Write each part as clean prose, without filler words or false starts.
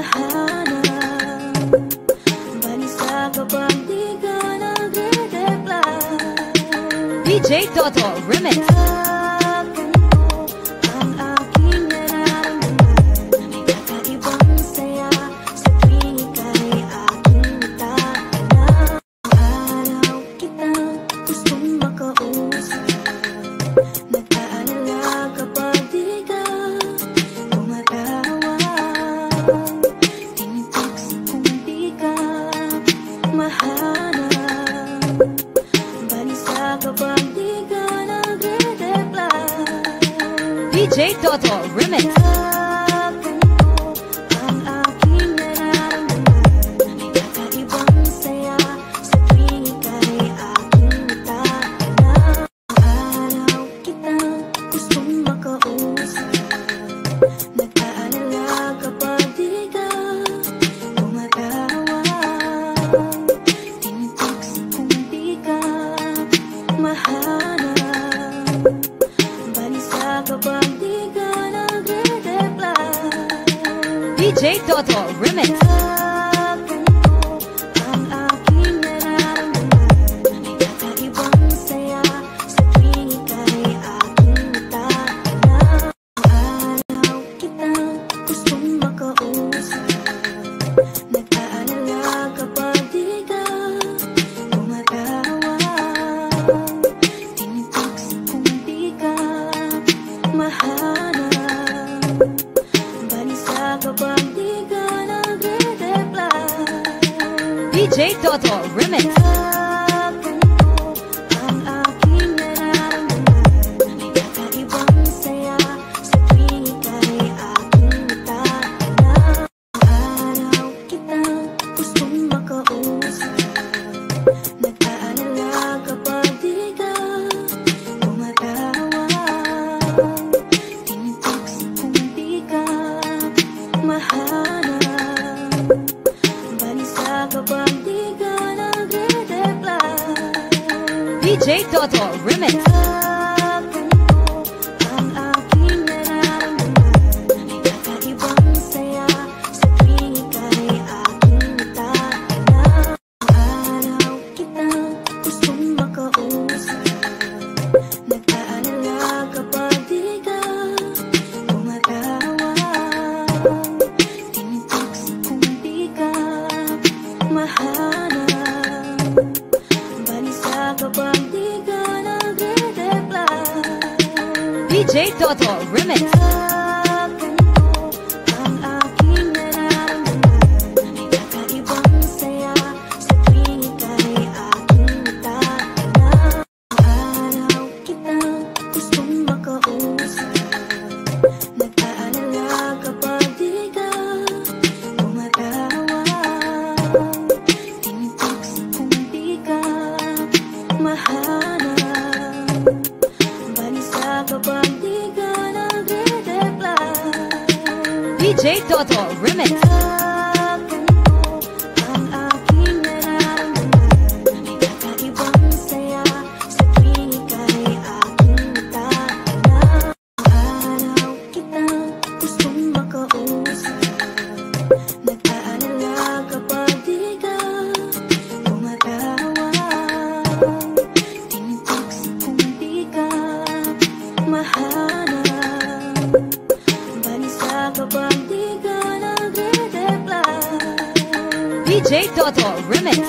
mahanap. Balisa kapag di ka nagre-reply. DJ Toto Remix. DJ Toto Remix. DJ Toto Remix. DJ Toto Remix. DJ Toto Remix. DJ Toto Remix. DJ Toto Remix. DJ Toto Remix.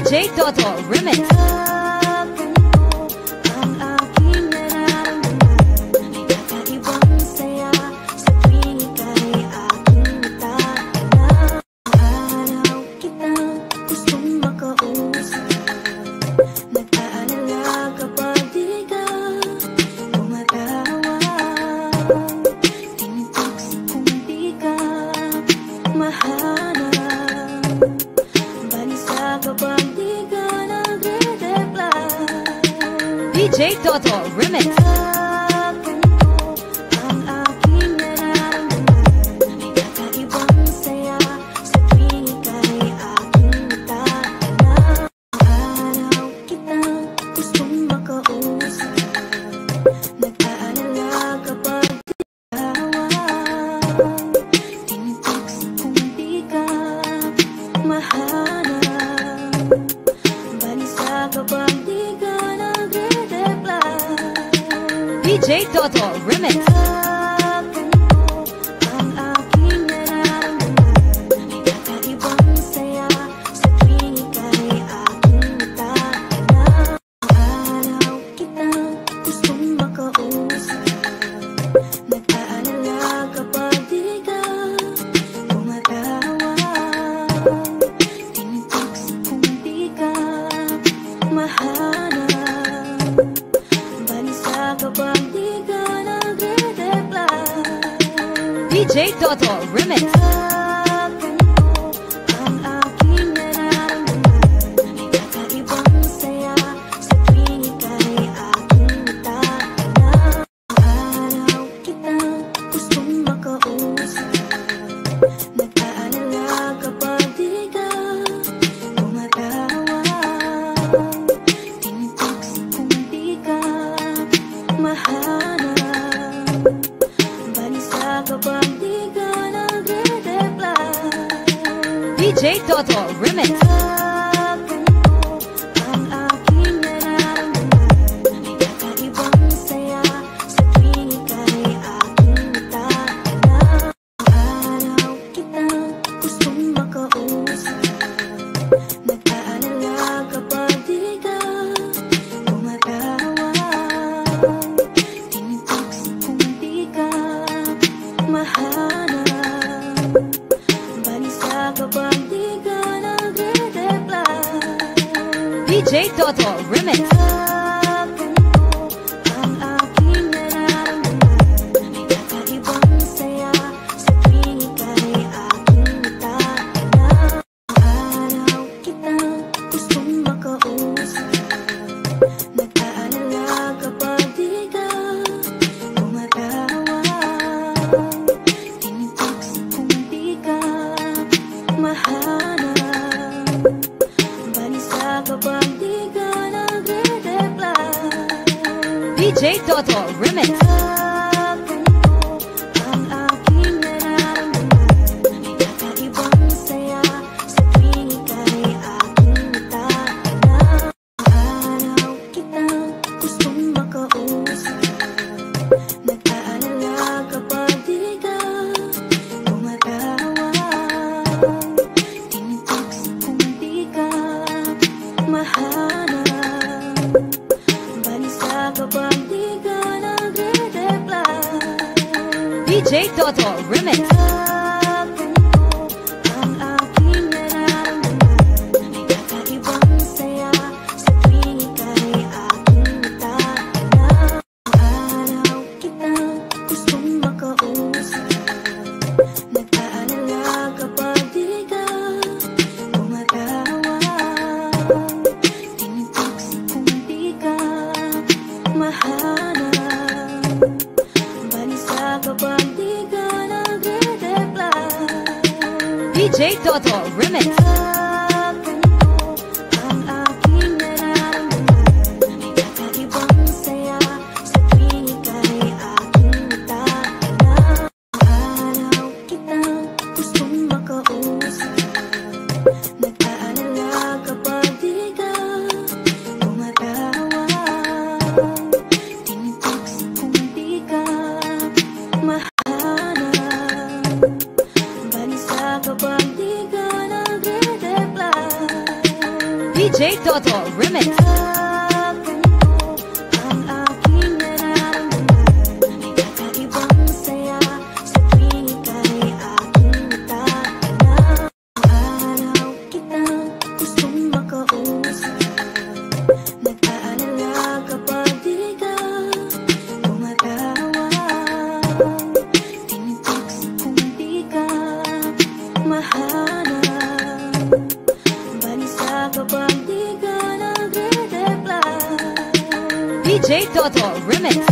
DJ Toto Remix. Ka Toto Remix. Ang aking nararamdaman, may kakaibang saya sa tuwing ika'y aking tatanan. Araw kitang gustong makausap, nag-aalala kapag tawag. Tinitext kung di ka mahanap, balisa kapag di ka nagre-reply. DJ Toto Remix. Ang aking nararamdaman, may kakaibang saya sa tuwing ika'y aking tatanan. Araw kitang gustong makausap, nag-aalala kapag di ka tumatawag. Tinitext kung di ka mahanap, balisa kapag di ka nagre-reply. DJ Toto Remix. Ang aking nararamdaman, may kakaibang saya sa tuwing ika'y aking tatanan. Araw kitang gustong makausap, nag-aalala kapag di ka tumatawag. Tinitext kung di ka mahanap, balisa kapag di ka nagre-reply. DJ Toto Remix. Ang aking nararamdaman, may kakaibang saya sa tuwing ika'y aking tatanan. Araw kitang gustong makausap, nag-aalala kapag di ka tumatawag. Tinitext kung di ka mahanap, balisa kapag di ka nagre-reply. DJ Toto Remix. Ang aking nararamdaman, may kakaibang saya sa tuwing ika'y aking tatanan. Araw kitang gustong makausap, nag-aalala kapag di ka tumatawag. Tinitext kung di ka mahanap, balisa kapag di ka nagre-reply. DJ Toto Remix. Ang aking nararamdaman, may kakaibang saya sa tuwing ika'y aking tatanan. Araw kitang gustong makausap, nag-aalala kapag di ka tumatawag. Tinitext kung di ka mahanap, balisa kapag di ka nagre-reply. DJ Toto Remix. Ang aking nararamdaman, may kakaibang saya sa tuwing ika'y aking tatanan. Araw kitang gustong makausap, nag-aalala kapag di ka tumatawag. Tinitext kung di ka mahanap, balisa kapag di ka nagre-reply. DJ Toto Remix. Ang aking nararamdaman, may kakaibang saya sa tuwing ika'y aking tatanan. Araw kitang gustong makausap, nag-aalala kapag di ka tumatawag. Tinitext kung di ka mahanap, balisa kapag di ka nagre-reply. DJ Toto Remix. Ang aking nararamdaman, may kakaibang saya sa tuwing ika'y aking tatanan. Araw kitang gustong makausap, nag-aalala kapag di ka tumatawag. Tinitext kung di ka mahanap, balisa kapag di ka nagre-reply. DJ DJ Toto Remix.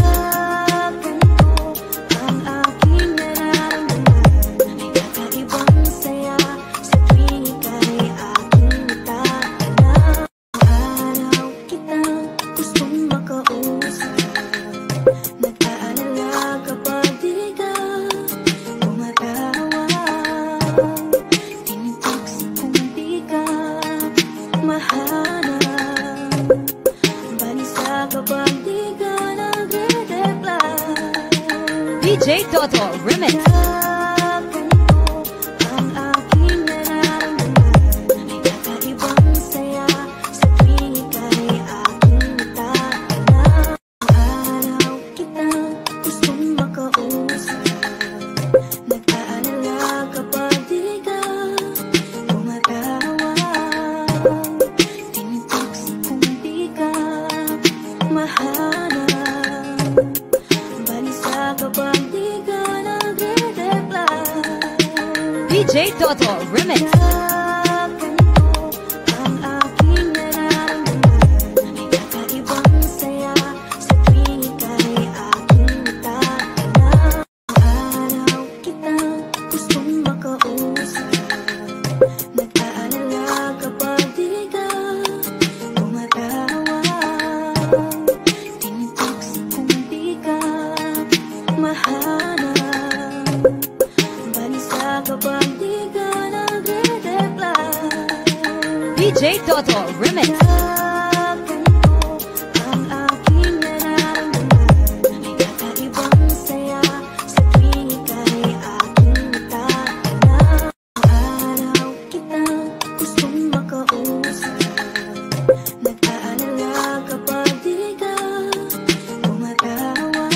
Ang aking nararamdaman ay kakaibang saya sa tuwing ika'y aking tatanggap. Araw kitang gustong makausap, nag-aalala kapag di ka tumatawa. Tinitiks kung di ka mahanap, balisa kapag di ka nagre-reply. DJ Toto Remix. Ang aking nararamdaman ay kakaibang saya sa tuwing ika'y aking tatanggap. Araw kitang gustong makausap, nag-aalala kapag di ka tumatawa. Tinitiks kung di ka mahanap, balisa kapag di ka nagre-reply. DJ Toto Remix. Ang aking nararamdaman ay kakaibang saya sa tuwing ika'y aking tatanggap. Araw kitang gustong makausap, nag-aalala kapag di ka tumatawa. Tinitiks kung di ka mahanap, balisa kapag di ka nagre-reply. DJ Toto Remix. Ang aking nararamdaman ay kakaibang saya sa tuwing ika'y aking tatanggap. Araw kitang gustong makausap, nag-aalala kapag di ka tumatawa.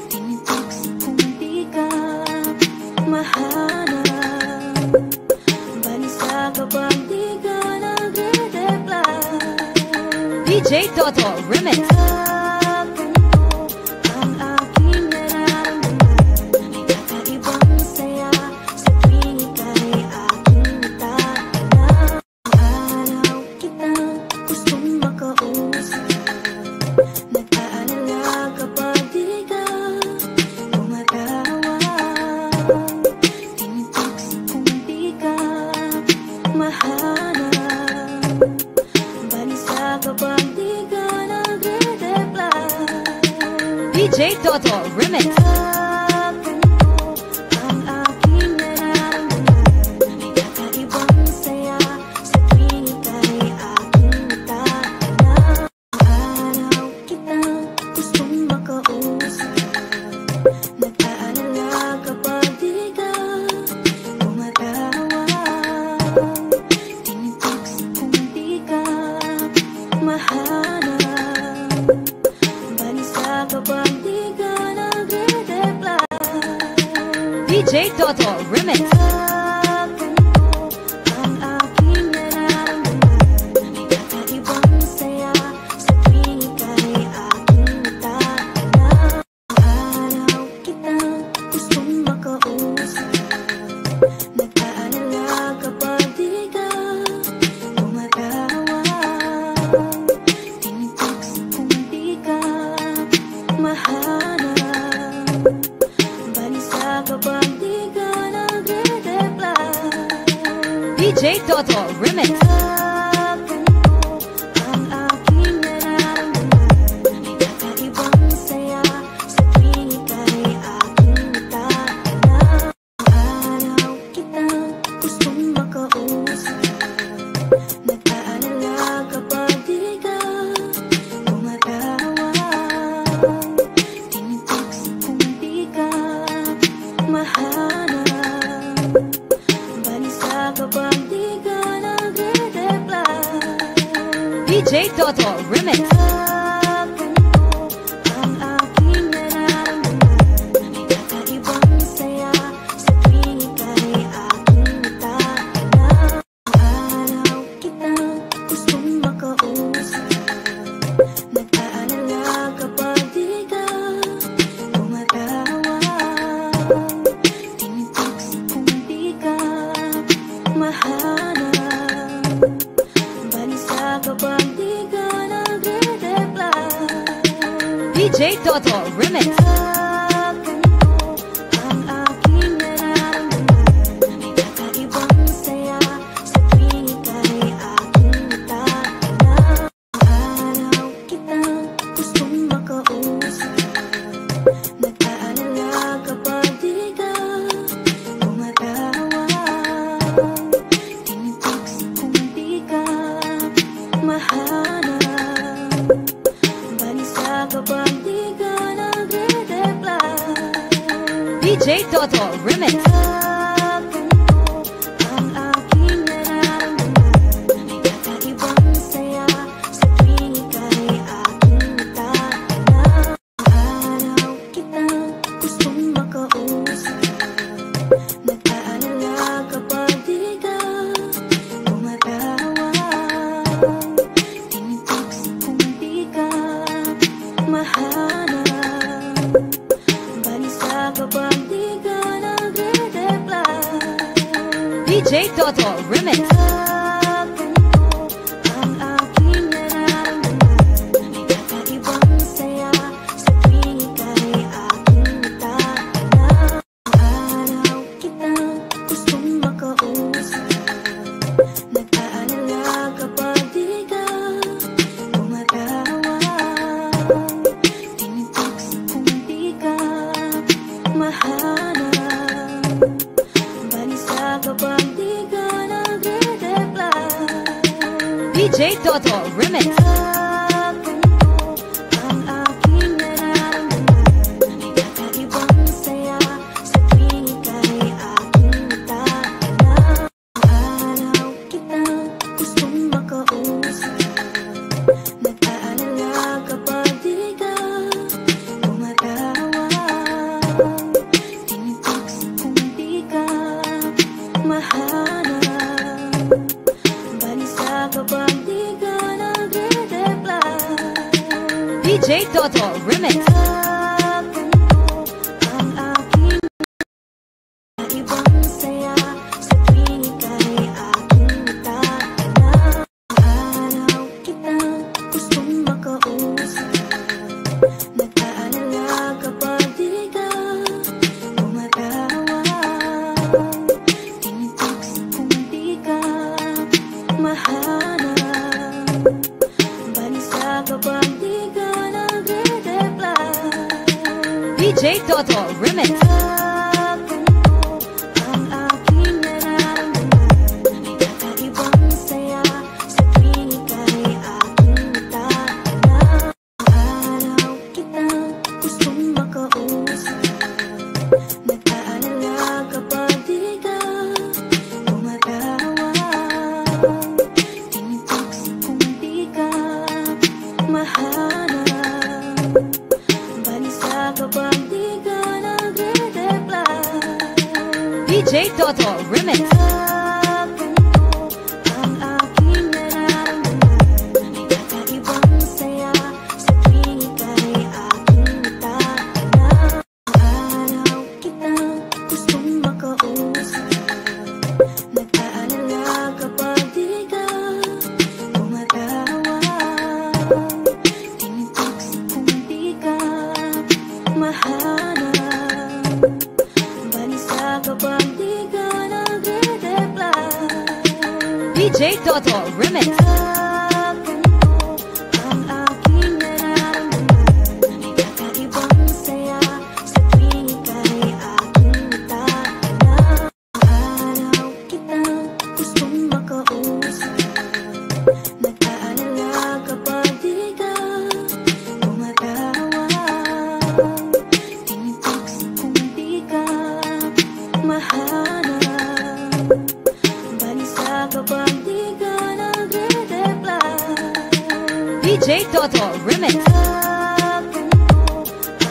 Tinitiks kung di ka mahanap, balisa kapag di ka nagre-reply. DJ Toto Remix. Ang aking nararamdaman ay kakaibang saya sa tuwing ika'y aking tatanggap. Araw kitang gustong makausap, nag-aalala kapag di ka tumatawa. Tinitiks kung di ka mahanap, balisa kapag di ka nagre-reply. DJ Toto Remix. Ang aking nararamdaman ay kakaibang saya sa tuwing ika'y aking tatanggap. Araw kitang gustong makausap, nag-aalala kapag di ka tumatawa. Tinitiks kung di ka mahanap, balisa kapag di ka nagre-reply. DJ Toto Remix. Ang aking nararamdaman ay kakaibang saya sa tuwing ika'y aking tatanggap. Araw kitang gustong makausap, nag-aalala kapag di ka tumatawa. Tinitiks kung di ka mahanap, balisa kapag di ka nagre-reply. DJ Toto Remix. Ang aking nararamdaman ay kakaibang saya sa tuwing ika'y aking tatanggap. Araw kitang gustong makausap, nag-aalala kapag di ka tumatawa. Tinitiks kung di ka mahanap, balisa kapag di ka nagre-reply. DJ Toto Remix. Ang aking nararamdaman ay kakaibang saya sa tuwing ika'y aking tatanggap. Araw kitang gustong makausap, nag-aalala kapag di ka tumatawa. Tinitiks kung di ka mahanap, balisa kapag di ka nagre-reply. DJ Toto Remix. Ang aking nararamdaman, may kakaibang saya sa tuwing ika'y aking natatanan. Araw kitang gustong makausap, nag-aalala kapag di ka tumatawag. Tinitiks kung di ka mahanap, balisa kapag di ka nagre-reply. DJ Toto Remix. Ang aking nararamdaman, may kakaibang saya sa tuwing ika'y aking natatanan. Araw kitang gustong makausap, nag-aalala kapag di ka tumatawag. Tinitiks kung di ka mahanap, balisa kapag di ka nagre-reply. DJ Toto Remix. Ang aking nararamdaman, may kakaibang saya sa tuwing ika'y aking natatanan. Araw kitang gustong makausap, nag-aalala kapag di ka tumatawag. Tinitiks kung di ka mahanap, balisa kapag di ka nagre-reply. DJ Toto Remix. Ang aking kakaibang saya sa tuwing ika'y aking natatanan. Araw kitang gustong makausap, nag-aalala kapag di ka tumatawag. Tinitiks kung di ka mahanap, balisa kapag di ka nagre-reply. DJ Toto Remix. Ang aking nararamdaman, may kakaibang saya sa tuwing ika'y aking natatanan. Araw kitang gustong makausap, nag-aalala kapag di ka tumatawag. Tinitiks kung di ka mahanap, balisa kapag di ka nagre-reply. DJ Toto Remix. Ang aking nararamdaman, may kakaibang saya sa tuwing ika'y aking natatanan. Araw kitang gustong makausap, nag-aalala kapag di ka tumatawag. Tinitiks kung di ka mahanap, balisa kapag di ka nagre-reply. DJ Toto Remix. Ang aking nararamdaman, may kakaibang saya sa tuwing ika'y aking natatanan. Araw kitang gustong makausap, nag-aalala kapag di ka tumatawag. Tinitiks kung di ka mahanap, balisa kapag di ka nagre-reply. DJ Toto Remix. Ang aking nararamdaman, may kakaibang saya sa tuwing ika'y aking natatanan. Araw kitang gustong makausap, nag-aalala kapag di ka tumatawag. Tinitiks kung di ka mahanap, balisa kapag di ka nagre-reply. DJ Toto Remix.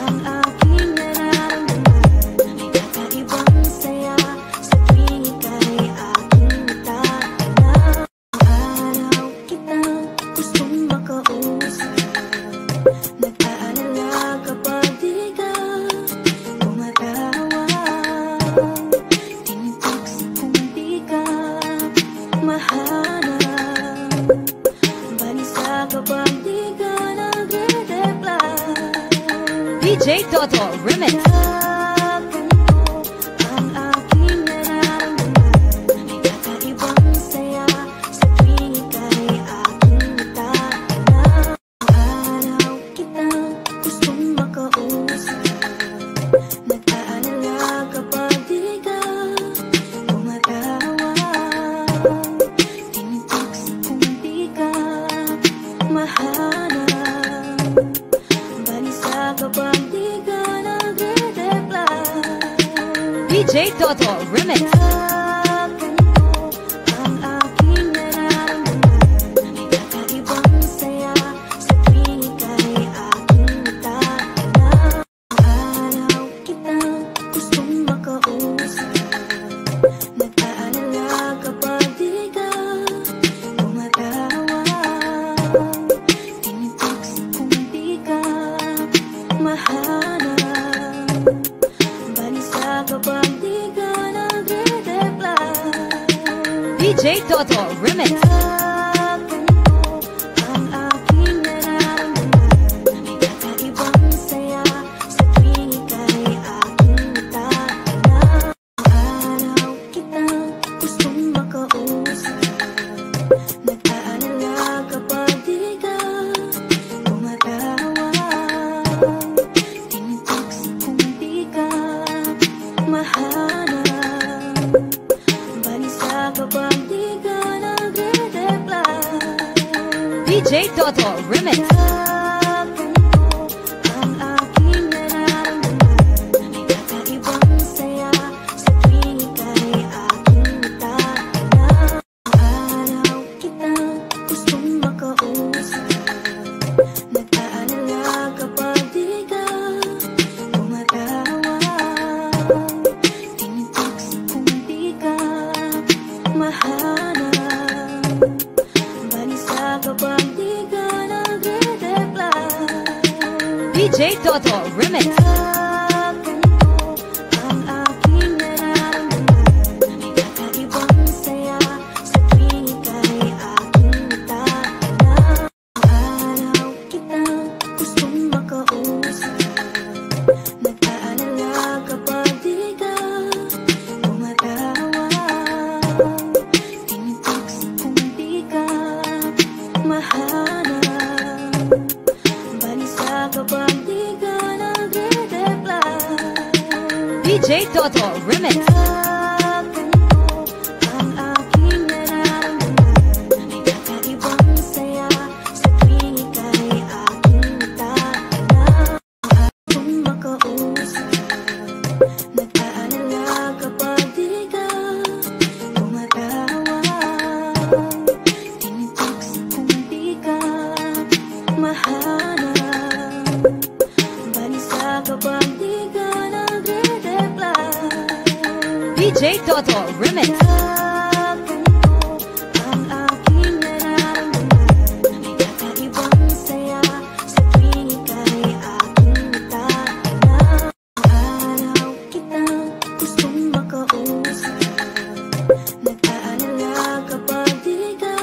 Ang aking nararamdaman, may kakaibang saya sa tuwing ika'y aking natatanan. Araw kitang gustong makausap, nag-aalala kapag di ka tumatawag. Tinitiks kung di ka mahanap, balisa kapag di ka nagre-reply. DJ Toto Remix. DJ Toto Remix. DJ Toto Remix. Ang aking nararamdaman, may kakaibang saya sa tuwing ika'y aking natatanan. Araw kitang gustong makausap, nag-aalala kapag di ka tumatawag. Tinitiks kung di ka mahanap, balisa kapag di ka nagre DJ Toto Remix. Ang aking nararamdaman, kakaibang saya sa tuwing ika'y aking natatanan. Araw kitang gustong makausap, nag-aalala kapag di ka tumatawa. Tinitext kung di ka mahanap, balisa kapag di ka nagre-reply. DJ Toto Remix. Ang aking nararamdaman, kakaibang saya sa tuwing ika'y aking natatanan. Araw kitang gustong makausap, nag-aalala kapag di ka tumatawa. Tinitext kung di ka mahanap, balisa kapag di ka nagre-reply. DJ Toto Remix. Ang aking nararamdaman, kakaibang saya sa tuwing ika'y aking natatanan. Araw kitang gustong makausap, nag-aalala kapag di ka tumatawa. Tinitext kung di ka mahanap, balisa kapag di ka nagre-reply. DJ Toto Remix. Ang aking nararamdaman, kakaibang saya sa tuwing ika'y aking natatanan. Araw kitang gustong makausap, nag-aalala kapag di ka tumatawa. Tinitext kung di ka mahanap, balisa kapag di ka nagre-reply. DJ Toto Remix. Ang aking nararamdaman, kakaibang saya sa tuwing ika'y aking natatanan. Gustong makausap, nag-aalala kapag di ka tumatawa. Tinitext kung di ka mahanap, balisa kapag di ka nagre-reply. DJ Toto Remix. Ang aking nararamdaman, kakaibang saya sa tuwing ika'y aking natatanan. Araw kitang gustong makausap, nag-aalala kapag di ka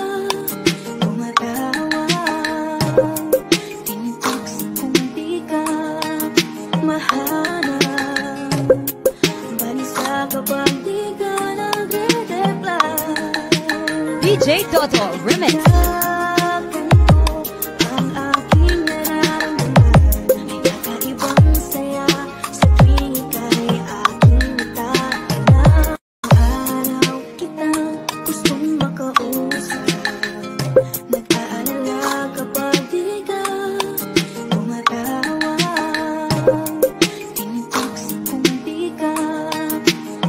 tumatawa. Tinitext kung di ka mahanap, balisa kapag di ka nagre-reply. DJ Toto Remix. Ang aking nararamdaman, kakaibang saya sa tuwing ika'y aking natatanan. Araw kitang gustong makausap, nag-aalala kapag di ka tumatawa. Tinitext kung di ka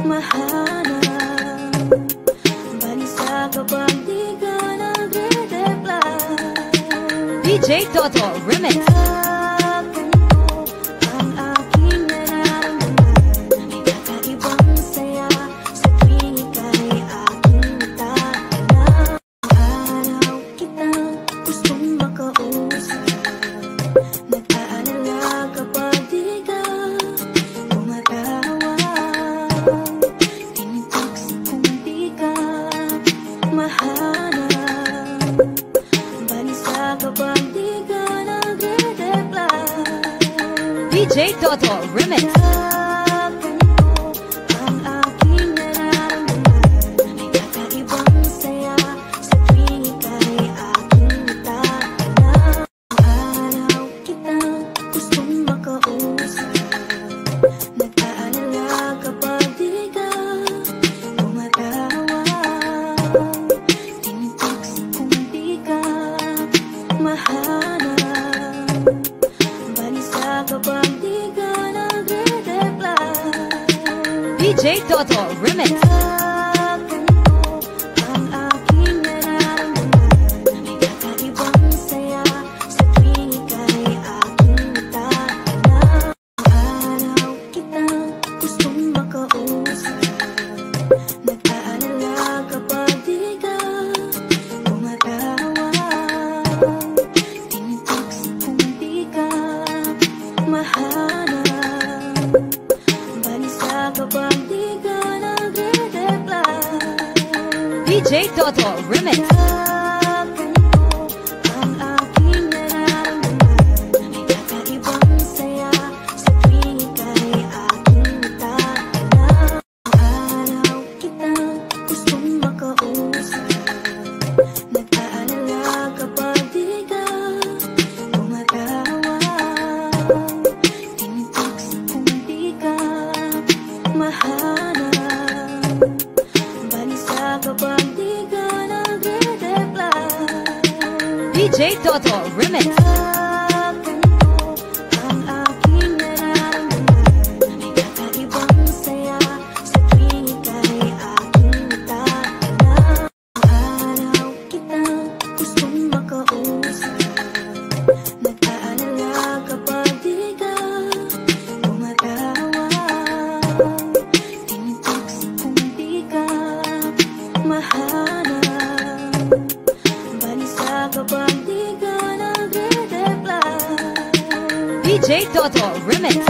mahanap, balisa kapag di ka nagre-reply. DJ Toto Remix. Ang aking nararamdaman, kakaibang saya sa tuwing ika'y aking natatanan. Araw kitang gustong makausap, nag-aalala kapag di ka tumatawa. Tinitext kung di ka mahanap, balisa kapag di ka nagre-reply. DJ Toto Remix. Ang aking nararamdaman, kakaibang saya sa tuwing ika'y aking natatanan. Araw kitang gustong makausap, nag-aalala kapag di ka tumatawa. Tinitext kung di ka mahanap, balisa kapag di ka nagre DJ Toto Remix. Ang aking nararamdaman, kakaibang saya sa tuwing ika'y aking natanaw. Araw kitang gustong makausap, nag-aalala kapag di ka tumatawag. Tinitiks kung di ka mahanap, balisa kapag di ka nagre-reply. DJ Toto Remix. Ang aking nararamdaman, kakaibang saya sa tuwing ika'y aking natanaw. Araw kitang gustong makausap, nag-aalala kapag di ka tumatawag. Tinitiks kung di ka mahanap, balisa kapag di ka nagre-reply. DJ Toto Remix. Ang aking nararamdaman, kakaibang saya sa tuwing ika'y aking natanaw. Araw kitang gustong makausap, nag-aalala kapag di ka tumatawag. Tinitiks kung di ka mahanap, balisa kapag di ka nagre-reply. DJ Toto Remix.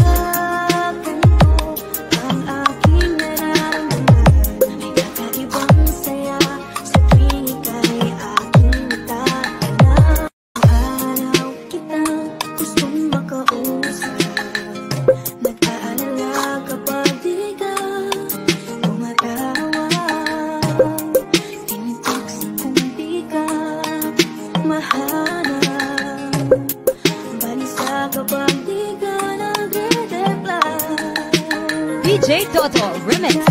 Ang aking nararamdaman, kakaibang saya sa tuwing ika'y aking natanaw. Araw kitang gustong makausap, nag-aalala kapag di ka tumatawag. Tinitiks kung di ka mahanap, balisa kapag di ka nagre-reply. DJ Toto Remix.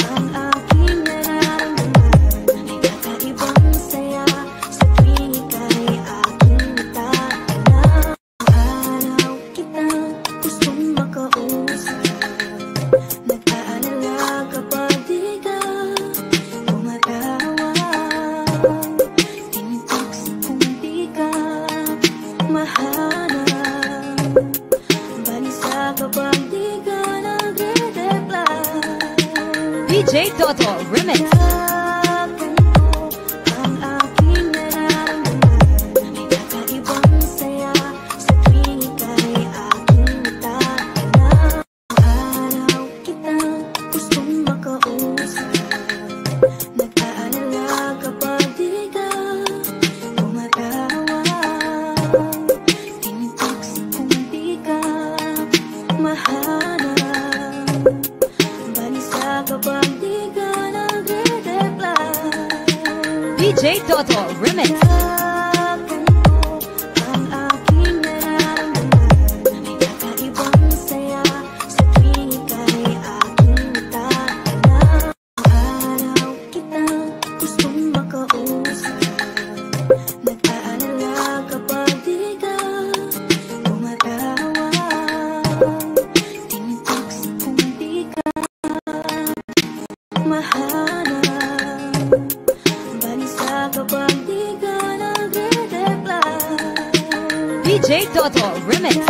Ang aking nararamdaman, kakaibang saya sa tuwing ika'y aking natanaw. Araw kitang gustong makausap, nag-aalala kapag di ka tumatawag. Tinitiks kung di ka mahanap, balisa kapag di ka nagre-reply. DJ Toto Remix. Ang aking nararamdaman, kakaibang saya sa tuwing ika'y aking natanaw. Araw kitang gustong makausap, nag-aalala kapag di ka tumatawag. Tinitiks kung di ka mahanap, balisa kapag di ka nagre-reply. DJ Toto Remix. Ang aking nararamdaman, kakaibang saya sa tuwing ika'y aking natanaw. Araw kitang gustong makausap, nag-aalala kapag di ka tumatawag. Tinitiks kung di ka mahanap, balisa kapag di ka nagre-reply. DJ Toto Remix.